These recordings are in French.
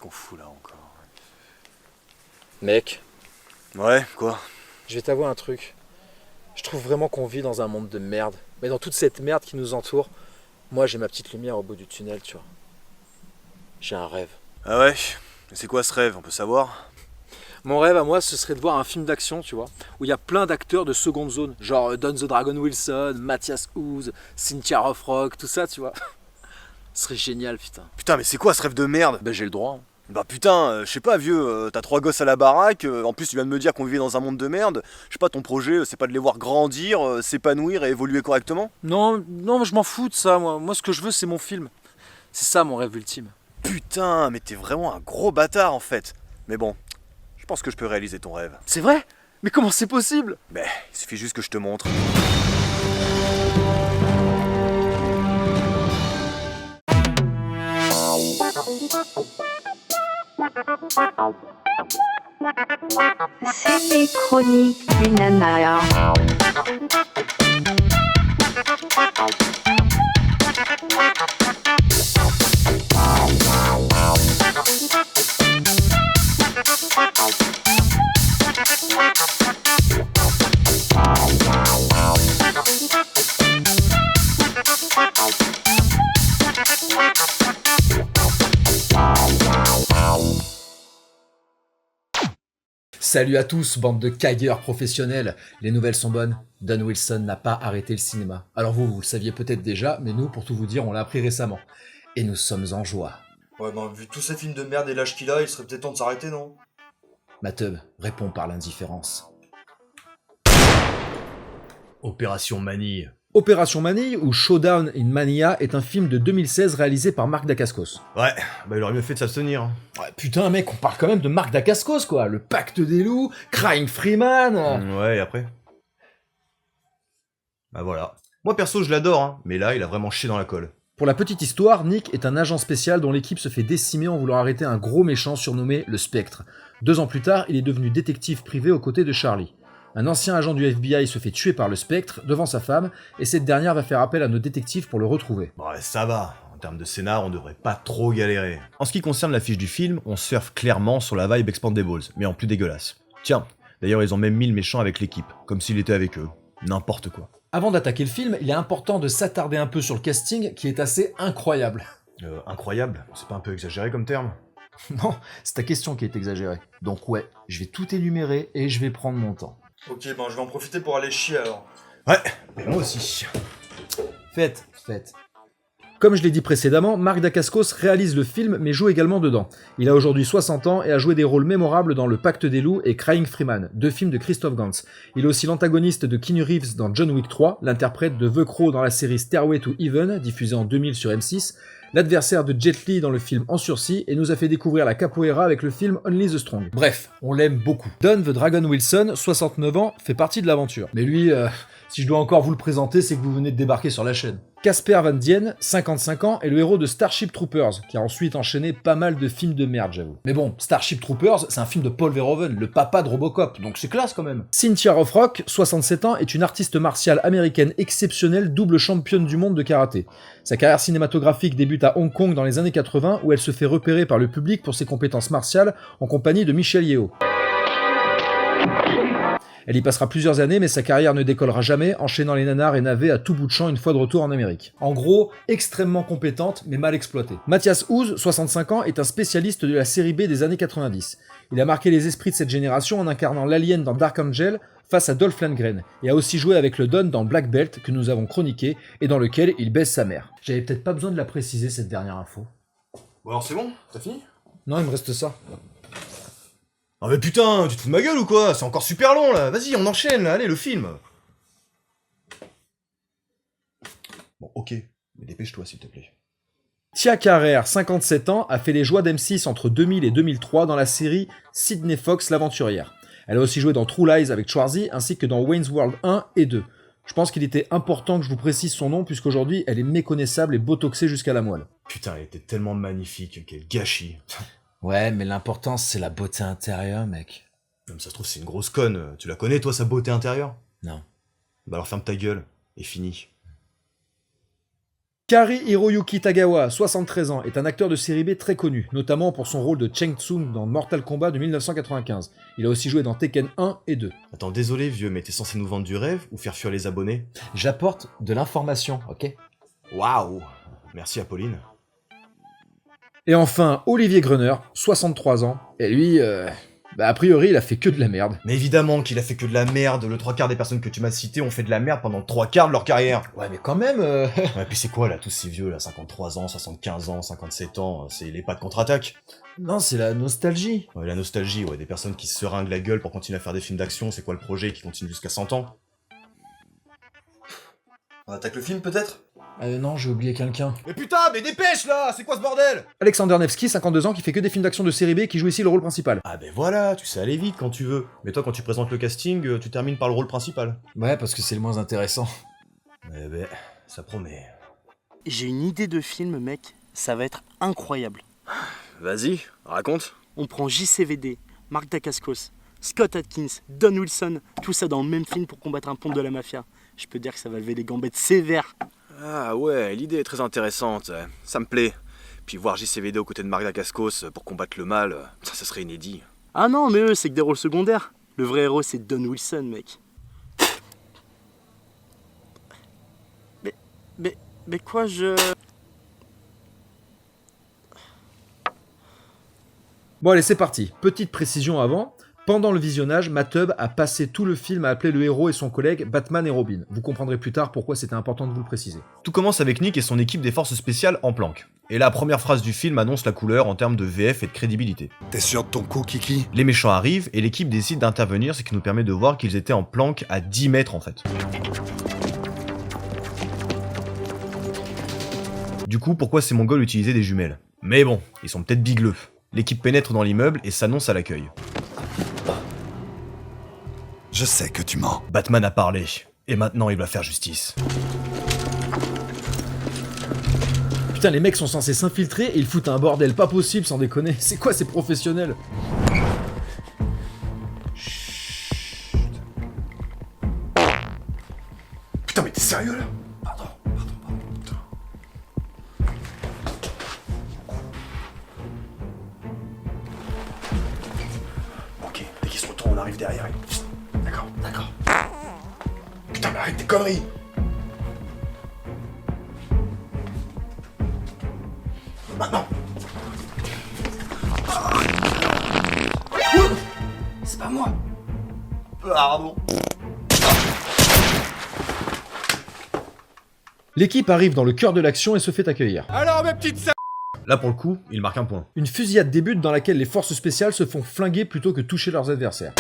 qu'on fout là encore? Mec, Ouais, quoi? je vais t'avouer un truc. Je trouve vraiment qu'on vit dans un monde de merde. Mais dans toute cette merde qui nous entoure, moi j'ai ma petite lumière au bout du tunnel, tu vois. J'ai un rêve. Ah ouais? Et c'est quoi ce rêve, on peut savoir? Mon rêve à moi, ce serait de voir un film d'action, tu vois, où il y a plein d'acteurs de seconde zone, genre Don the Dragon Wilson, Matthias Hues, Cynthia Rothrock, tout ça, tu vois. Ce serait génial, putain. Putain, mais c'est quoi ce rêve de merde? Ben j'ai le droit. Hein. Bah putain, je sais pas vieux, t'as 3 gosses à la baraque, en plus tu viens de me dire qu'on vivait dans un monde de merde, je sais pas, ton projet c'est pas de les voir grandir, s'épanouir et évoluer correctement? Non, non, je m'en fous de ça, moi. Moi, ce que je veux, c'est mon film. C'est ça mon rêve ultime. Putain, mais t'es vraiment un gros bâtard en fait. Mais bon, je pense que je peux réaliser ton rêve. C'est vrai? Mais comment c'est possible? Mais il suffit juste que je te montre. C'est les chroniques du nana. Salut à tous, bande de cagueurs professionnels. Les nouvelles sont bonnes. Don Wilson n'a pas arrêté le cinéma. Alors vous le saviez peut-être déjà, mais nous, pour tout vous dire, on l'a appris récemment. Et nous sommes en joie. Ouais, bah, vu tous ces films de merde et l'âge qu'il a, il serait peut-être temps de s'arrêter, non? Matub répond par l'indifférence. Opération Manille. Opération Manille ou Showdown in Mania est un film de 2016 réalisé par Marc Dacascos. Ouais, bah il aurait mieux fait de s'abstenir. Ouais, putain mec, on parle quand même de Marc Dacascos quoi, le pacte des loups, Crying Freeman. Ouais, et après? Bah voilà. Moi perso je l'adore, hein, mais là il a vraiment chié dans la colle. Pour la petite histoire, Nick est un agent spécial dont l'équipe se fait décimer en voulant arrêter un gros méchant surnommé le Spectre. 2 ans plus tard, il est devenu détective privé aux côtés de Charlie. Un ancien agent du FBI se fait tuer par le Spectre devant sa femme, et cette dernière va faire appel à nos détectives pour le retrouver. Bon, ouais, ça va. En termes de scénar, on devrait pas trop galérer. En ce qui concerne l'affiche du film, on surfe clairement sur la vibe Expandables, mais en plus dégueulasse. Tiens, d'ailleurs ils ont même mis le méchant avec l'équipe, comme s'il était avec eux. N'importe quoi. Avant d'attaquer le film, il est important de s'attarder un peu sur le casting qui est assez incroyable. Incroyable, c'est pas un peu exagéré comme terme? Non, c'est ta question qui est exagérée. Donc ouais, je vais tout énumérer et je vais prendre mon temps. Ok, ben je vais en profiter pour aller chier alors. Ouais, mais moi aussi. Faites. Comme je l'ai dit précédemment, Marc Dacascos réalise le film mais joue également dedans. Il a aujourd'hui 60 ans et a joué des rôles mémorables dans Le Pacte des Loups et Crying Freeman, 2 films de Christophe Gans. Il est aussi l'antagoniste de Keanu Reeves dans John Wick 3, l'interprète de The Crow dans la série Stairway to Heaven, diffusée en 2000 sur M6, l'adversaire de Jet Li dans le film En sursis et nous a fait découvrir la capoeira avec le film Only the Strong. Bref, on l'aime beaucoup. Don the Dragon Wilson, 69 ans, fait partie de l'aventure. Mais lui, si je dois encore vous le présenter, c'est que vous venez de débarquer sur la chaîne. Casper Van Dien, 55 ans, est le héros de Starship Troopers, qui a ensuite enchaîné pas mal de films de merde, j'avoue. Mais bon, Starship Troopers, c'est un film de Paul Verhoeven, le papa de Robocop, donc c'est classe quand même. Cynthia Rothrock, 67 ans, est une artiste martiale américaine exceptionnelle, double championne du monde de karaté. Sa carrière cinématographique débute à Hong Kong dans les années 80, où elle se fait repérer par le public pour ses compétences martiales, en compagnie de Michelle Yeoh. Elle y passera plusieurs années, mais sa carrière ne décollera jamais, enchaînant les nanars et navets à tout bout de champ une fois de retour en Amérique. En gros, extrêmement compétente, mais mal exploitée. Matthias Hues, 65 ans, est un spécialiste de la série B des années 90. Il a marqué les esprits de cette génération en incarnant l'alien dans Dark Angel face à Dolph Lundgren, et a aussi joué avec le Don dans Black Belt, que nous avons chroniqué, et dans lequel il baise sa mère. J'avais peut-être pas besoin de la préciser, cette dernière info. Bon alors c'est bon? T'as fini? Non, il me reste ça. Ah mais putain, tu te fous de ma gueule ou quoi? C'est encore super long là, vas-y on enchaîne là, allez le film. Bon ok, mais dépêche-toi s'il te plaît. Tia Carrère, 57 ans, a fait les joies d'M6 entre 2000 et 2003 dans la série Sydney Fox l'aventurière. Elle a aussi joué dans True Lies avec Schwarzy ainsi que dans Wayne's World 1 et 2. Je pense qu'il était important que je vous précise son nom puisqu'aujourd'hui elle est méconnaissable et botoxée jusqu'à la moelle. Putain, elle était tellement magnifique, quel gâchis. Ouais, mais l'important c'est la beauté intérieure, mec. Comme ça se trouve c'est une grosse conne, tu la connais toi sa beauté intérieure? Non. Bah alors ferme ta gueule, et fini. Kari Hiroyuki Tagawa, 73 ans, est un acteur de série B très connu, notamment pour son rôle de Cheng Tsung dans Mortal Kombat de 1995. Il a aussi joué dans Tekken 1 et 2. Attends, désolé vieux, mais t'es censé nous vendre du rêve ou faire fuir les abonnés? J'apporte de l'information, ok? Waouh! Merci Apolline. Et enfin, Olivier Gruner, 63 ans, et lui, a priori, il a fait que de la merde. Mais évidemment qu'il a fait que de la merde, le 3/4 des personnes que tu m'as citées ont fait de la merde pendant 3/4 de leur carrière. Ouais, mais quand même... Ouais, puis c'est quoi là, tous ces vieux là, 53 ans, 75 ans, 57 ans, c'est les pas de contre-attaque. Non, c'est la nostalgie. Ouais, la nostalgie, ouais, des personnes qui se seringuent la gueule pour continuer à faire des films d'action, c'est quoi le projet qui continue jusqu'à 100 ans? On attaque le film peut-être? Non, j'ai oublié quelqu'un. Mais putain, mais dépêche là, c'est quoi ce bordel? Alexander Nevsky, 52 ans, qui fait que des films d'action de série B, qui joue ici le rôle principal. Ah ben voilà, tu sais aller vite quand tu veux. Mais toi quand tu présentes le casting, tu termines par le rôle principal. Ouais, parce que c'est le moins intéressant. Eh ben, ça promet. J'ai une idée de film, mec, ça va être incroyable. Vas-y, raconte. On prend JCVD, Mark Dacascos, Scott Atkins, Don Wilson, tout ça dans le même film pour combattre un ponte de la mafia. Je peux dire que ça va lever des gambettes sévères. Ah ouais, l'idée est très intéressante, ça me plaît. Puis voir JCVD aux côtés de Mark Dacascos pour combattre le mal, ça serait inédit. Ah non, mais eux, c'est que des rôles secondaires. Le vrai héros, c'est Don Wilson, mec. Mais quoi, Bon allez, c'est parti. Petite précision avant. Pendant le visionnage, Matub a passé tout le film à appeler le héros et son collègue Batman et Robin. Vous comprendrez plus tard pourquoi c'était important de vous le préciser. Tout commence avec Nick et son équipe des forces spéciales en planque. Et la première phrase du film annonce la couleur en termes de VF et de crédibilité. T'es sûr de ton coup, Kiki? Les méchants arrivent et l'équipe décide d'intervenir, ce qui nous permet de voir qu'ils étaient en planque à 10 mètres en fait. Du coup, pourquoi ces Mongols utilisaient des jumelles? Mais bon, ils sont peut-être bigleux. L'équipe pénètre dans l'immeuble et s'annonce à l'accueil. Je sais que tu mens. Batman a parlé, et maintenant il va faire justice. Putain, les mecs sont censés s'infiltrer et ils foutent un bordel pas possible sans déconner. C'est quoi ces professionnels? Putain, mais t'es sérieux là? Pardon. Putain. Ok, dès qu'il se retourne, on arrive derrière. D'accord. Putain, mais arrête tes conneries! Maintenant! C'est pas moi! Pardon. L'équipe arrive dans le cœur de l'action et se fait accueillir. Là pour le coup, il marque un point. Une fusillade débute dans laquelle les forces spéciales se font flinguer plutôt que toucher leurs adversaires.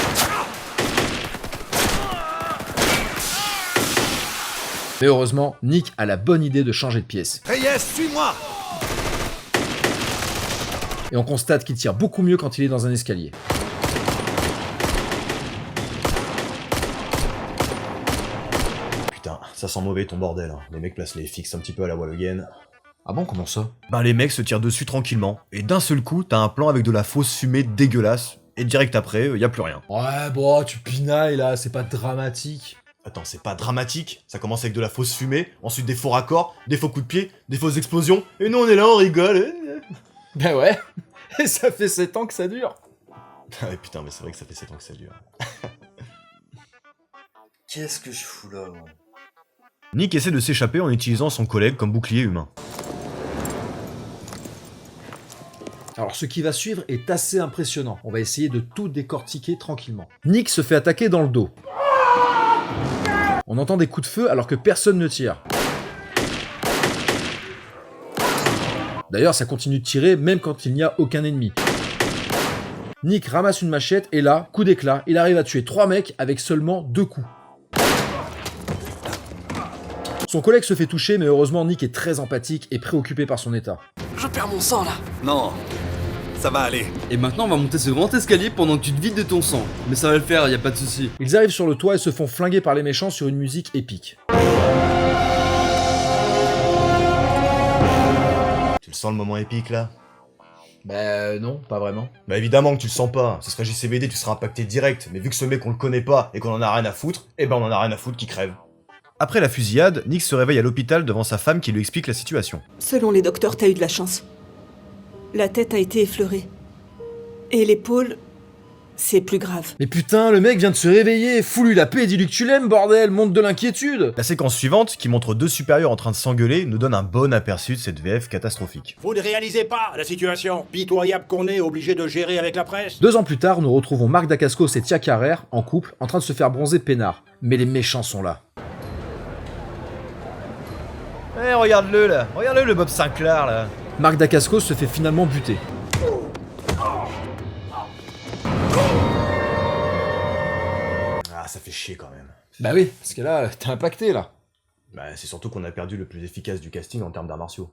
Mais heureusement, Nick a la bonne idée de changer de pièce. Reyes, suis-moi! Et on constate qu'il tire beaucoup mieux quand il est dans un escalier. Putain, ça sent mauvais ton bordel. Hein. Les mecs placent les fixes un petit peu à la wall again. Ah bon, comment ça? Ben les mecs se tirent dessus tranquillement, et d'un seul coup, t'as un plan avec de la fausse fumée dégueulasse, et direct après, y a plus rien. Ouais, bon, tu pinailles là, c'est pas dramatique. Attends, c'est pas dramatique, ça commence avec de la fausse fumée, ensuite des faux raccords, des faux coups de pied, des fausses explosions, et nous on est là, on rigole. Ben ouais, et ça fait 7 ans que ça dure. Ah ouais, putain, mais c'est vrai que ça fait 7 ans que ça dure. Qu'est-ce que je fous là, moi? Nick essaie de s'échapper en utilisant son collègue comme bouclier humain. Alors ce qui va suivre est assez impressionnant, on va essayer de tout décortiquer tranquillement. Nick se fait attaquer dans le dos. On entend des coups de feu alors que personne ne tire. D'ailleurs, ça continue de tirer même quand il n'y a aucun ennemi. Nick ramasse une machette et là, coup d'éclat, il arrive à tuer 3 mecs avec seulement 2 coups. Son collègue se fait toucher, mais heureusement Nick est très empathique et préoccupé par son état. Je perds mon sang là. Non, ça va aller. Et maintenant on va monter ce grand escalier pendant que tu te vides de ton sang. Mais ça va le faire, y a pas de souci. Ils arrivent sur le toit et se font flinguer par les méchants sur une musique épique. Tu le sens le moment épique là? Bah non, pas vraiment. Bah évidemment que tu le sens pas, ce serait JCVD, tu seras impacté direct, mais vu que ce mec on le connaît pas et qu'on en a rien à foutre, eh ben on en a rien à foutre qui crève. Après la fusillade, Nick se réveille à l'hôpital devant sa femme qui lui explique la situation. Selon les docteurs, t'as eu de la chance. La tête a été effleurée. Et l'épaule, c'est plus grave. Mais putain, le mec vient de se réveiller, fous-lui la paix et dis-lui que tu l'aimes, bordel, monte de l'inquiétude. La séquence suivante, qui montre deux supérieurs en train de s'engueuler, nous donne un bon aperçu de cette VF catastrophique. Vous ne réalisez pas la situation pitoyable qu'on est obligé de gérer avec la presse. 2 ans plus tard, nous retrouvons Marc Dacascos et Tia Carrère, en couple, en train de se faire bronzer peinard. Mais les méchants sont là. Eh, regarde-le là, regarde-le le Bob Sinclair là. Marc Dacascos se fait finalement buter. Ah, ça fait chier quand même. Bah oui, parce que là, t'es impacté là. Bah, c'est surtout qu'on a perdu le plus efficace du casting en termes d'arts martiaux.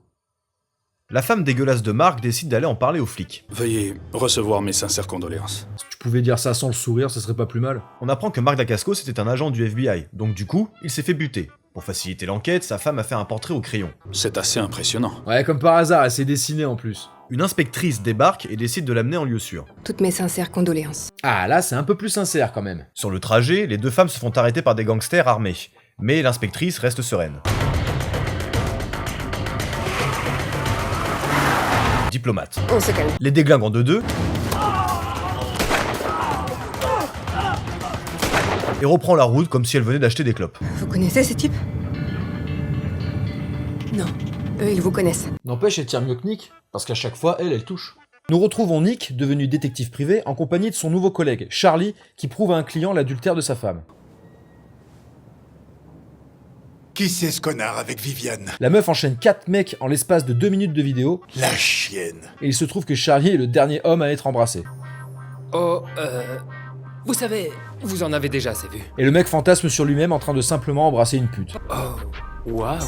La femme dégueulasse de Marc décide d'aller en parler aux flics. Veuillez recevoir mes sincères condoléances. Si tu pouvais dire ça sans le sourire, ça serait pas plus mal. On apprend que Marc Dacascos était un agent du FBI, donc du coup, il s'est fait buter. Pour faciliter l'enquête, sa femme a fait un portrait au crayon. C'est assez impressionnant. Ouais, comme par hasard, elle s'est dessinée en plus. Une inspectrice débarque et décide de l'amener en lieu sûr. Toutes mes sincères condoléances. Ah là, c'est un peu plus sincère quand même. Sur le trajet, les deux femmes se font arrêter par des gangsters armés. Mais l'inspectrice reste sereine. Diplomate. On se calme. Les déglinguent en 2-2. Et reprend la route comme si elle venait d'acheter des clopes. Vous connaissez ces types? Non. Eux, ils vous connaissent. N'empêche, elle tire mieux que Nick, parce qu'à chaque fois, elle touche. Nous retrouvons Nick, devenu détective privé, en compagnie de son nouveau collègue, Charlie, qui prouve à un client l'adultère de sa femme. Qui c'est ce connard avec Viviane? La meuf enchaîne 4 mecs en l'espace de 2 minutes de vidéo. La chienne. Et il se trouve que Charlie est le dernier homme à être embrassé. Oh, vous savez, vous en avez déjà assez vu. Et le mec fantasme sur lui-même en train de simplement embrasser une pute. Oh, waouh.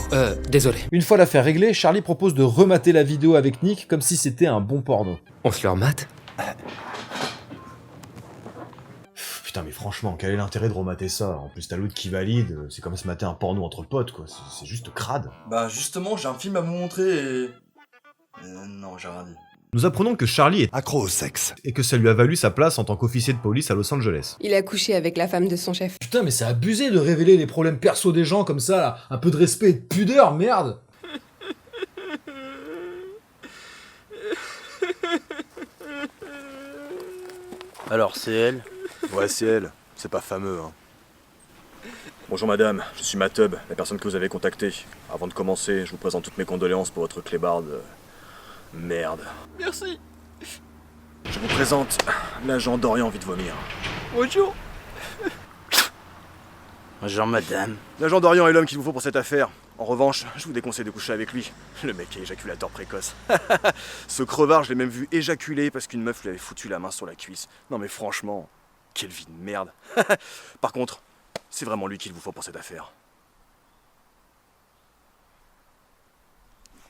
Désolé. Une fois l'affaire réglée, Charlie propose de remater la vidéo avec Nick comme si c'était un bon porno. On se le remate? Putain, mais franchement, quel est l'intérêt de remater ça? En plus, t'as l'autre qui valide, c'est comme se mater un porno entre potes, quoi. C'est juste crade. Bah justement, j'ai un film à vous montrer et... non, j'ai rien dit. Nous apprenons que Charlie est accro au sexe. Et que ça lui a valu sa place en tant qu'officier de police à Los Angeles. Il a couché avec la femme de son chef. Putain, mais c'est abusé de révéler les problèmes perso des gens comme ça, là. Un peu de respect et de pudeur, merde. Alors, c'est elle? Ouais, c'est elle. C'est pas fameux, hein. Bonjour madame, je suis Matub, la personne que vous avez contactée. Avant de commencer, je vous présente toutes mes condoléances pour votre clébarde. Merde. Merci. Je vous présente l'agent Dorian envie de vomir. Bonjour. Bonjour madame. L'agent Dorian est l'homme qu'il vous faut pour cette affaire. En revanche, je vous déconseille de coucher avec lui. Le mec est éjaculateur précoce. Ce crevard, je l'ai même vu éjaculer parce qu'une meuf lui avait foutu la main sur la cuisse. Non mais franchement, quelle vie de merde. Par contre, c'est vraiment lui qu'il vous faut pour cette affaire.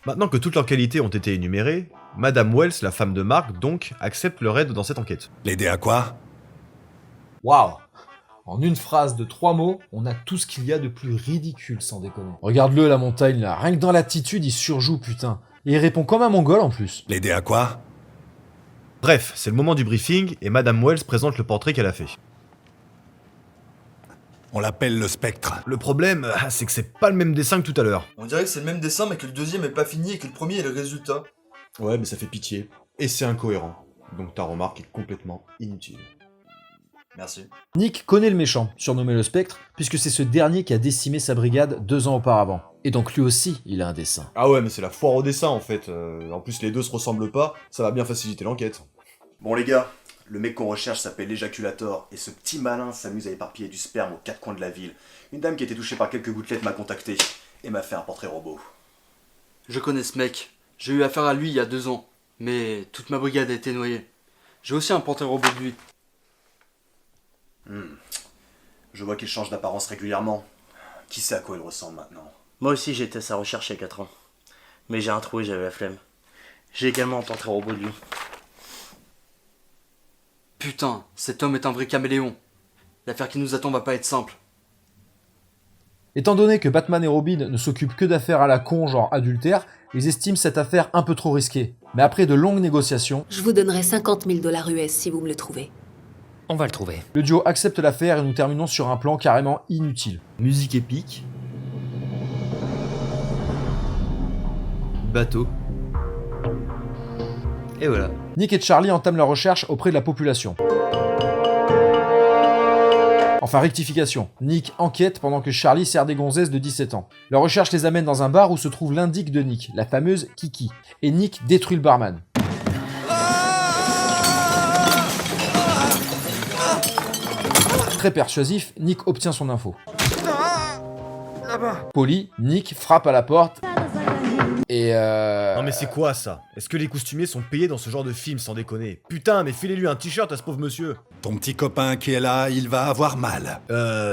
Maintenant que toutes leurs qualités ont été énumérées, Madame Wells, la femme de Mark, donc, accepte leur aide dans cette enquête. L'aider à quoi? Waouh. En une phrase de 3 mots, on a tout ce qu'il y a de plus ridicule, sans déconner. Regarde-le, la montagne, là. Rien que dans l'attitude, il surjoue, putain. Et il répond comme un mongol, en plus. L'aider à quoi? Bref, c'est le moment du briefing, et Madame Wells présente le portrait qu'elle a fait. On l'appelle le spectre. Le problème, c'est que c'est pas le même dessin que tout à l'heure. On dirait que c'est le même dessin mais que le deuxième est pas fini et que le premier est le résultat. Ouais, mais ça fait pitié. Et c'est incohérent. Donc ta remarque est complètement inutile. Merci. Nick connaît le méchant, surnommé le Spectre, puisque c'est ce dernier qui a décimé sa brigade 2 ans auparavant. Et donc lui aussi, il a un dessin. Ah ouais, mais c'est la foire au dessin en fait. En plus, les deux se ressemblent pas, ça va bien faciliter l'enquête. Bon les gars, le mec qu'on recherche s'appelle l'éjaculator, et ce petit malin s'amuse à éparpiller du sperme aux 4 coins de la ville. Une dame qui était touchée par quelques gouttelettes m'a contacté, et m'a fait un portrait robot. Je connais ce mec. J'ai eu affaire à lui il y a 2 ans. Mais toute ma brigade a été noyée. J'ai aussi un portrait robot de lui. Je vois qu'il change d'apparence régulièrement. Qui sait à quoi il ressemble maintenant? Moi aussi j'étais à sa recherche il y a 4 ans. Mais j'ai rien trouvé, j'avais la flemme. J'ai également un portrait robot de lui. Putain, cet homme est un vrai caméléon. L'affaire qui nous attend va pas être simple. Étant donné que Batman et Robin ne s'occupent que d'affaires à la con genre adultère, ils estiment cette affaire un peu trop risquée. Mais après de longues négociations, Je vous donnerai 50 000 $ US si vous me le trouvez. On va le trouver. le duo accepte l'affaire et nous terminons sur un plan carrément inutile. Musique épique, bateau. Et voilà. Nick et Charlie entament leur recherche auprès de la population. Enfin, rectification. Nick enquête pendant que Charlie sert des gonzesses de 17 ans. Leur recherche les amène dans un bar où se trouve l'indique de Nick, la fameuse Kiki. Et Nick détruit le barman. Très persuasif, Nick obtient son info. Poli, Nick frappe à la porte. Et Non mais c'est quoi ça? Est-ce que les costumiers sont payés dans ce genre de film sans déconner? Putain, mais filez-lui un t-shirt à ce pauvre monsieur. Ton petit copain qui est là, il va avoir mal.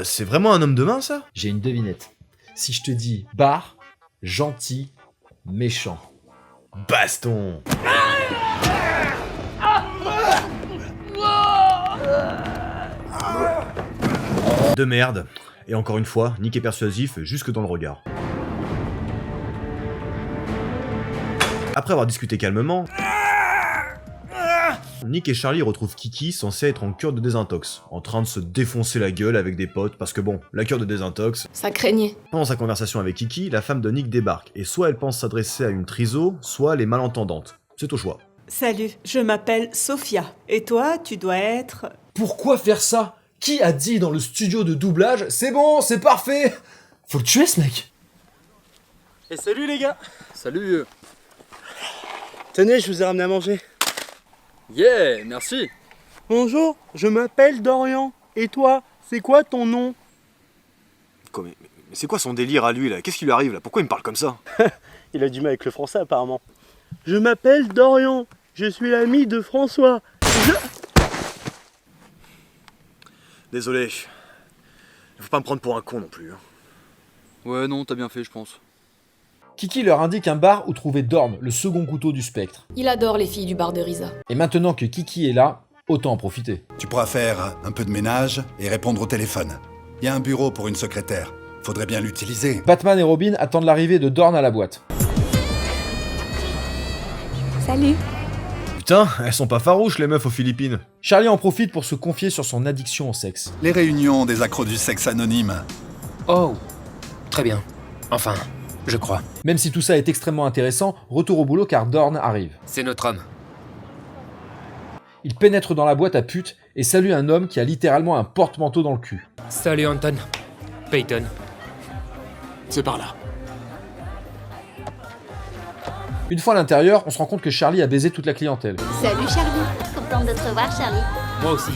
C'est vraiment un homme de main ça? J'ai une devinette. Si je te dis bar, gentil, méchant. Baston. De merde. Et encore une fois, Nick est persuasif jusque dans le regard. Après avoir discuté calmement, Nick et Charlie retrouvent Kiki censé être en cure de désintox, en train de se défoncer la gueule avec des potes parce que bon, la cure de désintox... Ça craignait. Pendant sa conversation avec Kiki, la femme de Nick débarque, et soit elle pense s'adresser à une triso, soit elle est malentendante. C'est au choix. Salut, je m'appelle Sophia. Et toi, tu dois être... Pourquoi faire ça? Qui a dit dans le studio de doublage « C'est bon, c'est parfait !» Faut le tuer ce mec. Et salut les gars. Salut. Tenez, je vous ai ramené à manger. Yeah, merci. Bonjour, je m'appelle Dorian. Et toi, c'est quoi ton nom? Quoi, mais c'est quoi son délire à lui là? Qu'est-ce qui lui arrive là? Pourquoi il me parle comme ça? Il a du mal avec le français apparemment. Je m'appelle Dorian. Je suis l'ami de François. Désolé. Faut pas me prendre pour un con non plus. Ouais, non, t'as bien fait, je pense. Kiki leur indique un bar où trouver Dorn, le second couteau du spectre. Il adore les filles du bar de Risa. Et maintenant que Kiki est là, autant en profiter. Tu pourras faire un peu de ménage et répondre au téléphone. Il y a un bureau pour une secrétaire. Faudrait bien l'utiliser. Batman et Robin attendent l'arrivée de Dorn à la boîte. Salut. Putain, elles sont pas farouches les meufs aux Philippines. Charlie en profite pour se confier sur son addiction au sexe. Les réunions des accros du sexe anonyme. Oh, très bien. Enfin, je crois. Même si tout ça est extrêmement intéressant, retour au boulot car Dorn arrive. C'est notre homme. Il pénètre dans la boîte à putes et salue un homme qui a littéralement un porte-manteau dans le cul. Salut Anton. Peyton. C'est par là. Une fois à l'intérieur, on se rend compte que Charlie a baisé toute la clientèle. Salut Charlie. Contente de te revoir Charlie. Moi aussi.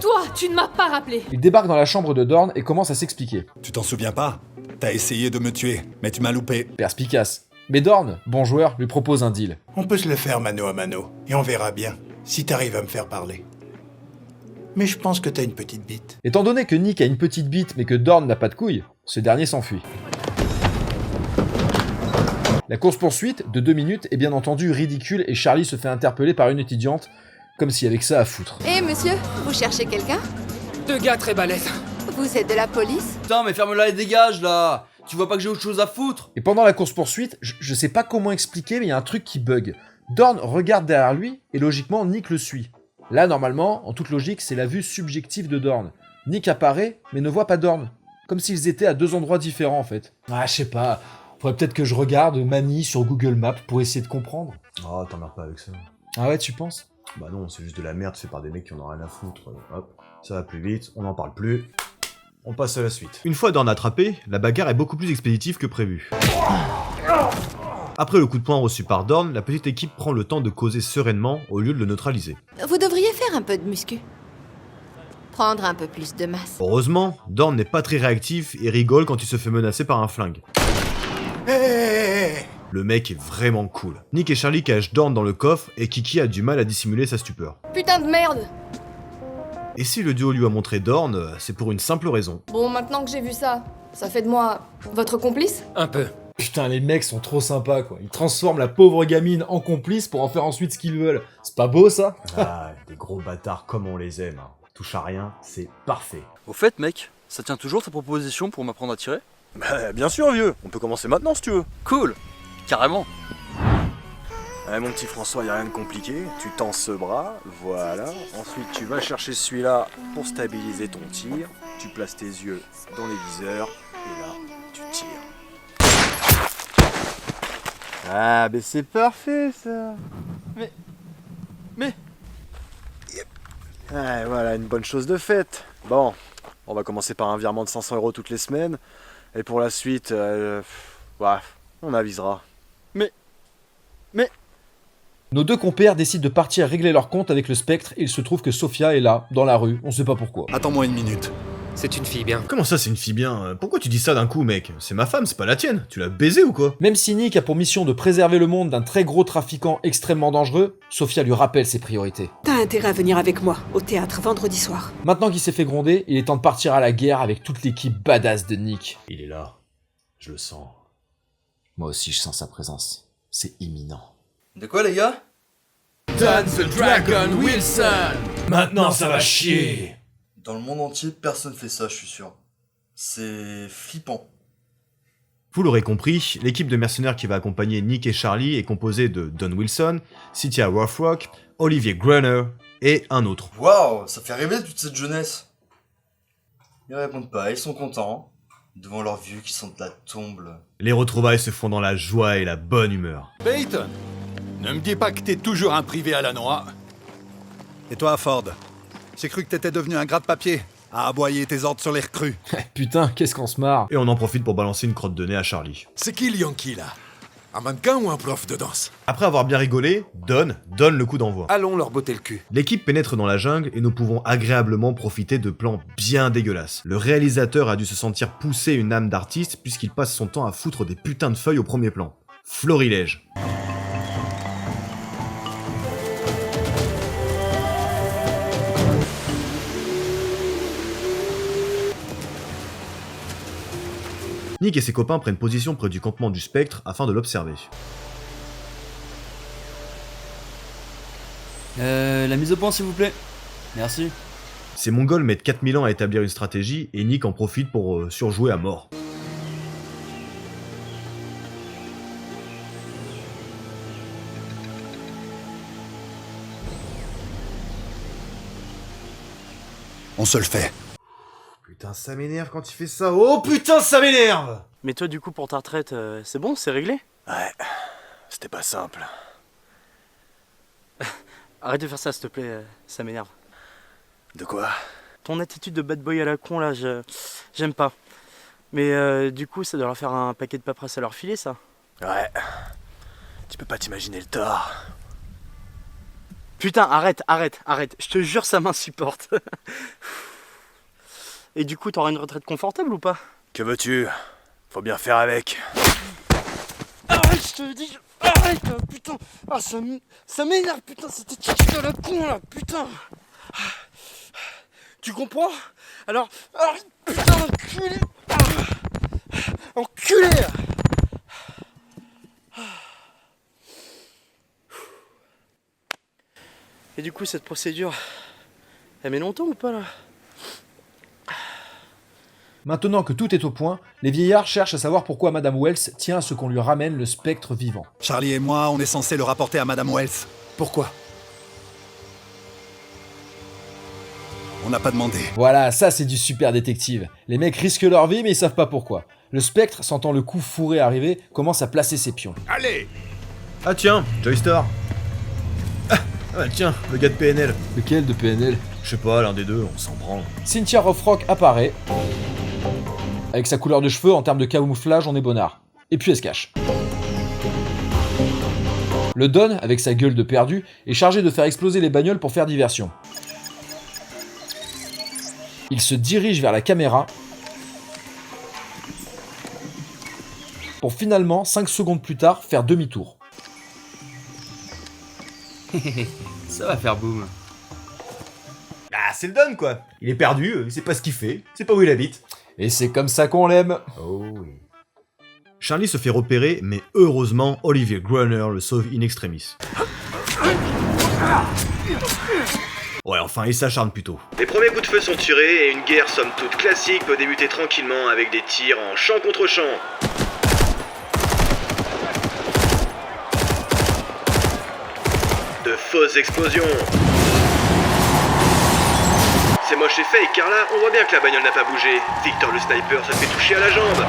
Toi, tu ne m'as pas rappelé. Il débarque dans la chambre de Dorn et commence à s'expliquer. Tu t'en souviens pas? T'as essayé de me tuer, mais tu m'as loupé. Perspicace. Mais Dorn, bon joueur, lui propose un deal. On peut se le faire mano à mano, et on verra bien si t'arrives à me faire parler. Mais je pense que t'as une petite bite. Étant donné que Nick a une petite bite mais que Dorn n'a pas de couilles, ce dernier s'enfuit. La course-poursuite, de 2 minutes, est bien entendu ridicule et Charlie se fait interpeller par une étudiante, comme s'il y avait que ça à foutre. Hé monsieur, vous cherchez quelqu'un? 2 gars très balèzes. Vous êtes de la police? Putain, mais ferme-la et dégage là. Tu vois pas que j'ai autre chose à foutre? Et pendant la course-poursuite, je sais pas comment expliquer, mais il y a un truc qui bug. Dorn regarde derrière lui, et logiquement, Nick le suit. Là, normalement, en toute logique, c'est la vue subjective de Dorn. Nick apparaît, mais ne voit pas Dorn. Comme s'ils étaient à 2 endroits différents, en fait. Ah, je sais pas. Faudrait peut-être que je regarde Manny sur Google Maps pour essayer de comprendre. Oh, t'emmerdes pas avec ça. Ah ouais, tu penses? Bah non, c'est juste de la merde fait par des mecs qui en ont rien à foutre. Hop, ça va plus vite, on n'en parle plus. On passe à la suite. Une fois Dorn attrapé, la bagarre est beaucoup plus expéditive que prévu. Après le coup de poing reçu par Dorn, la petite équipe prend le temps de causer sereinement au lieu de le neutraliser. Vous devriez faire un peu de muscu. Prendre un peu plus de masse. Heureusement, Dorn n'est pas très réactif et rigole quand il se fait menacer par un flingue. Le mec est vraiment cool. Nick et Charlie cachent Dorn dans le coffre et Kiki a du mal à dissimuler sa stupeur. Putain de merde! Et si le duo lui a montré Dorn, c'est pour une simple raison. Bon, maintenant que j'ai vu ça, ça fait de moi votre complice? Un peu. Putain, les mecs sont trop sympas, quoi. Ils transforment la pauvre gamine en complice pour en faire ensuite ce qu'ils veulent. C'est pas beau, ça? Ah, des gros bâtards comme on les aime. Touche à rien, c'est parfait. Au fait, mec, ça tient toujours ta proposition pour m'apprendre à tirer? Bah bien sûr vieux, on peut commencer maintenant si tu veux. Cool, carrément. Ouais, mon petit François, y a rien de compliqué. Tu tends ce bras, voilà. Ensuite, tu vas chercher celui-là pour stabiliser ton tir. Tu places tes yeux dans les viseurs et là, tu tires. Ah, mais c'est parfait ça. Mais... Ah, voilà, une bonne chose de faite. Bon, on va commencer par un virement de 500 € toutes les semaines. Et pour la suite, on avisera. Mais... Nos deux compères décident de partir régler leur compte avec le spectre et il se trouve que Sofia est là, dans la rue, on sait pas pourquoi. Attends-moi une minute. C'est une fille bien. Comment ça, c'est une fille bien? Pourquoi tu dis ça d'un coup, mec? C'est ma femme, c'est pas la tienne. Tu l'as baisée ou quoi? Même si Nick a pour mission de préserver le monde d'un très gros trafiquant extrêmement dangereux, Sofia lui rappelle ses priorités. T'as intérêt à venir avec moi, au théâtre, vendredi soir. Maintenant qu'il s'est fait gronder, il est temps de partir à la guerre avec toute l'équipe badass de Nick. Il est là. Je le sens. Moi aussi je sens sa présence. C'est imminent. De quoi, les gars? Don the Dragon Wilson. Maintenant ça va chier. Dans le monde entier, personne fait ça, je suis sûr. C'est flippant. Vous l'aurez compris, l'équipe de mercenaires qui va accompagner Nick et Charlie est composée de Don Wilson, Cynthia Rothrock, Olivier Gruner et un autre. Waouh, ça fait rêver toute cette jeunesse. Ils répondent pas, ils sont contents. Devant leurs vieux qui sentent la tombe. Les retrouvailles se font dans la joie et la bonne humeur. Peyton, ne me dis pas que t'es toujours un privé à la noix. Et toi, Ford? J'ai cru que t'étais devenu un gratte-papier, à aboyer tes ordres sur les recrues. Putain, qu'est-ce qu'on se marre. Et on en profite pour balancer une crotte de nez à Charlie. C'est qui le Yankee là? Un mannequin ou un prof de danse? Après avoir bien rigolé, Don donne le coup d'envoi. Allons leur botter le cul. L'équipe pénètre dans la jungle et nous pouvons agréablement profiter de plans bien dégueulasses. Le réalisateur a dû se sentir pousser une âme d'artiste puisqu'il passe son temps à foutre des putains de feuilles au premier plan. Florilège. Nick et ses copains prennent position près du campement du spectre afin de l'observer. La mise au point s'il vous plaît. Merci. Ces Mongols mettent 4000 ans à établir une stratégie et Nick en profite pour surjouer à mort. On se le fait. Putain, ça m'énerve quand tu fais ça. Oh putain, ça m'énerve! Mais toi, du coup, pour ta retraite, c'est bon, c'est réglé? Ouais, c'était pas simple. Arrête de faire ça, s'il te plaît, ça m'énerve. De quoi? Ton attitude de bad boy à la con, là, j'aime pas. Mais du coup, ça doit leur faire un paquet de paperasse à leur filer, ça. Ouais. Tu peux pas t'imaginer le tort. Putain, arrête. Je te jure, ça m'insupporte. Et du coup, t'auras une retraite confortable ou pas? Que veux-tu? Faut bien faire avec. Arrête, je te dis. Arrête, putain. Ah, ça m'énerve, putain, cette attitude à la con, là, putain. Tu comprends? Alors, putain, enculé. Enculé. Et du coup, cette procédure, elle met longtemps ou pas, là? Maintenant que tout est au point, les vieillards cherchent à savoir pourquoi Madame Wells tient à ce qu'on lui ramène le spectre vivant. Charlie et moi, on est censé le rapporter à Madame Wells. Pourquoi? On n'a pas demandé. Voilà, ça c'est du super détective. Les mecs risquent leur vie mais ils savent pas pourquoi. Le spectre, sentant le coup fourré arriver, commence à placer ses pions. Allez! Ah tiens, Joystar. Ah tiens, le gars de PNL. Lequel de PNL? Je sais pas, l'un des deux, on s'en branle. Cynthia Rothrock apparaît. Avec sa couleur de cheveux, en termes de camouflage, on est bonnard. Et puis elle se cache. Le Don, avec sa gueule de perdu, est chargé de faire exploser les bagnoles pour faire diversion. Il se dirige vers la caméra pour finalement, 5 secondes plus tard, faire demi-tour. Ça va faire boum. Ah, c'est le Don quoi. Il est perdu, il sait pas ce qu'il fait, il sait pas où il habite. Et c'est comme ça qu'on l'aime. Oh oui. Charlie se fait repérer, mais heureusement, Olivier Gruner le sauve in extremis. Ouais, enfin, il s'acharne plutôt. Les premiers coups de feu sont tirés et une guerre somme toute classique peut débuter tranquillement avec des tirs en champ contre champ. De fausses explosions. C'est moche et fake car là, on voit bien que la bagnole n'a pas bougé. Victor le sniper se fait toucher à la jambe.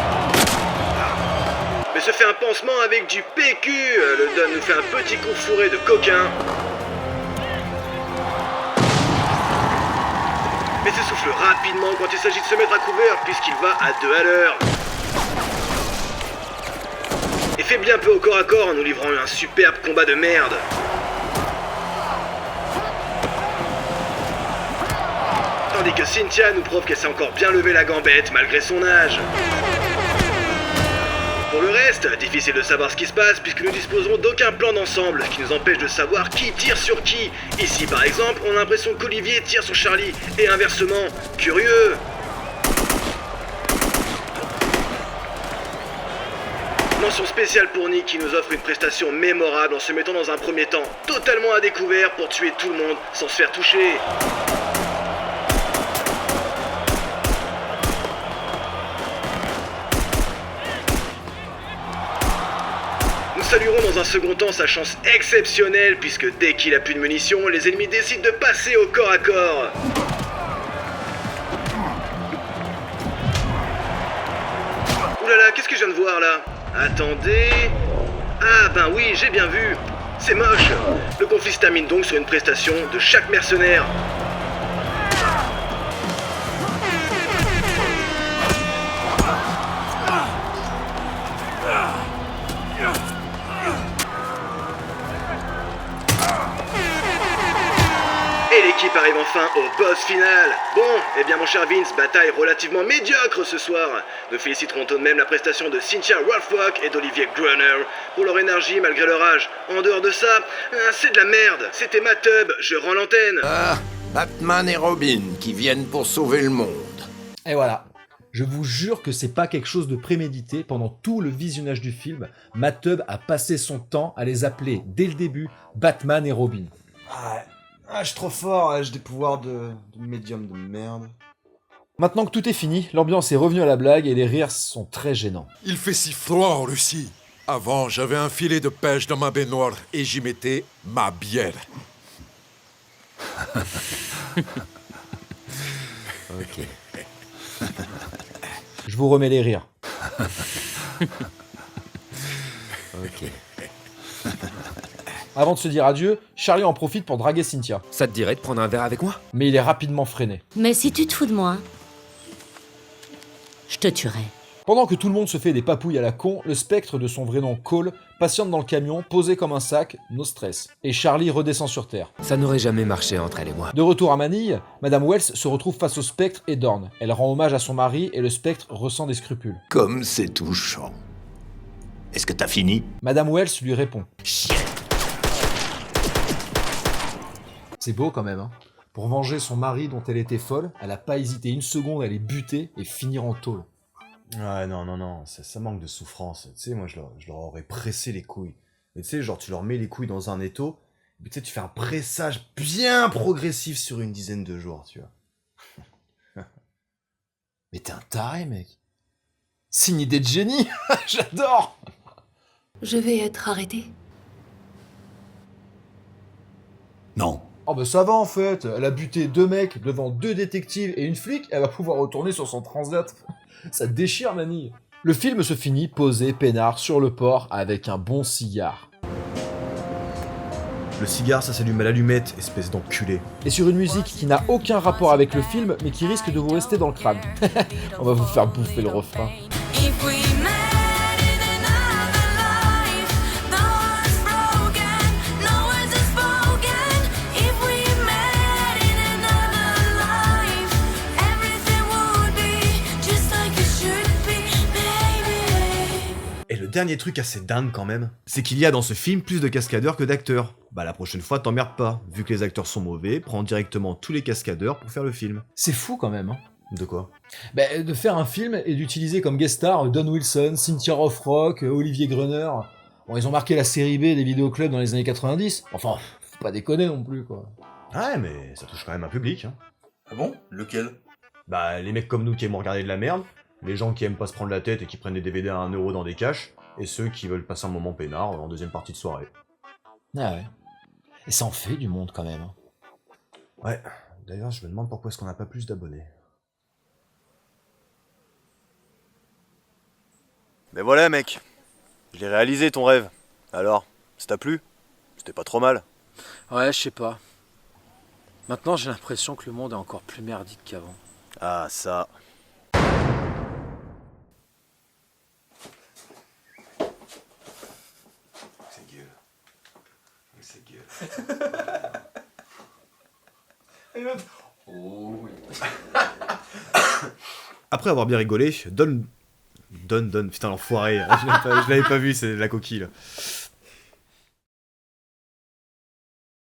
Mais se fait un pansement avec du PQ. Le Don nous fait un petit coup fourré de coquin. Mais s'essouffle rapidement quand il s'agit de se mettre à couvert puisqu'il va à 2 à l'heure. Et fait bien peu au corps à corps en nous livrant un superbe combat de merde. Tandis que Cynthia nous prouve qu'elle sait encore bien lever la gambette malgré son âge. Pour le reste, difficile de savoir ce qui se passe puisque nous disposerons d'aucun plan d'ensemble, ce qui nous empêche de savoir qui tire sur qui. Ici par exemple, on a l'impression qu'Olivier tire sur Charlie, et inversement. Curieux. Mention spéciale pour Nick qui nous offre une prestation mémorable en se mettant dans un premier temps totalement à découvert pour tuer tout le monde sans se faire toucher. Nous saluerons dans un second temps sa chance exceptionnelle puisque dès qu'il a plus de munitions, les ennemis décident de passer au corps à corps. Oulala, qu'est-ce que je viens de voir là? Attendez... Ah ben oui, j'ai bien vu. C'est moche. Le conflit se termine donc sur une prestation de chaque mercenaire. Et l'équipe arrive enfin au boss final. Bon, eh bien mon cher Vince, bataille relativement médiocre ce soir. Nous féliciterons tout de même la prestation de Cynthia Rothrock et d'Olivier Gruner pour leur énergie malgré leur âge. En dehors de ça, c'est de la merde. C'était ma tub, je rends l'antenne. Ah, Batman et Robin qui viennent pour sauver le monde. Et voilà. Je vous jure que c'est pas quelque chose de prémédité. Pendant tout le visionnage du film, Matt Tubb a passé son temps à les appeler dès le début Batman et Robin. Je suis trop fort, j'ai des pouvoirs de médium de merde. Maintenant que tout est fini, l'ambiance est revenue à la blague et les rires sont très gênants. Il fait si froid en Russie. Avant, j'avais un filet de pêche dans ma baignoire et j'y mettais ma bière. Ok. Je vous remets les rires. Ok. Avant de se dire adieu, Charlie en profite pour draguer Cynthia. Ça te dirait de prendre un verre avec moi? Mais il est rapidement freiné. Mais si tu te fous de moi, je te tuerai. Pendant que tout le monde se fait des papouilles à la con, le spectre de son vrai nom Cole patiente dans le camion, posé comme un sac, no stress. Et Charlie redescend sur Terre. Ça n'aurait jamais marché entre elle et moi. De retour à Manille, Madame Wells se retrouve face au spectre et Dorn. Elle rend hommage à son mari et le spectre ressent des scrupules. Comme c'est touchant. Est-ce que t'as fini? Madame Wells lui répond. C'est beau quand même, hein. Pour venger son mari dont elle était folle, elle a pas hésité une seconde à les buter et finir en tôle. Ouais, non, ça manque de souffrance. Tu sais, moi, je leur aurais pressé les couilles. Mais tu sais, genre, tu leur mets les couilles dans un étau, et tu sais, tu fais un pressage bien progressif sur une dizaine de jours, tu vois. Mais t'es un taré, mec. C'est une idée de génie. J'adore. Je vais être arrêtée. Non. Oh bah ça va en fait, elle a buté 2 mecs devant 2 détectives et une flic, elle va pouvoir retourner sur son transat. Ça déchire Manille. Le film se finit posé, peinard, sur le port, avec un bon cigare. Le cigare, ça s'allume à l'allumette, espèce d'enculé. Et sur une musique qui n'a aucun rapport avec le film, mais qui risque de vous rester dans le crâne. On va vous faire bouffer le refrain. Et le dernier truc assez dingue quand même, c'est qu'il y a dans ce film plus de cascadeurs que d'acteurs. Bah la prochaine fois t'emmerdes pas, vu que les acteurs sont mauvais, prends directement tous les cascadeurs pour faire le film. C'est fou quand même, hein. De quoi? Bah, de faire un film et d'utiliser comme guest star Don Wilson, Cynthia Rothrock, Olivier Gruner. Bon, ils ont marqué la série B des vidéoclubs dans les années 90. Enfin, faut pas déconner non plus, quoi. Ouais, mais ça touche quand même un public, hein. Ah bon? Lequel? Bah, les mecs comme nous qui aiment regarder de la merde, les gens qui aiment pas se prendre la tête et qui prennent des DVD à 1 € dans des caches, et ceux qui veulent passer un moment peinard en deuxième partie de soirée. Ah ouais. Et ça en fait du monde quand même. Hein. Ouais, d'ailleurs je me demande pourquoi est-ce qu'on n'a pas plus d'abonnés. Mais voilà mec, Je l'ai réalisé ton rêve. Alors, ça t'a plu? C'était pas trop mal. Ouais, je sais pas. Maintenant, j'ai l'impression que le monde est encore plus merdique qu'avant. Ah, ça. C'est gueule. C'est gueule. Oh oui. Après avoir bien rigolé, Don, putain l'enfoiré, je l'avais pas vu, c'est la coquille là.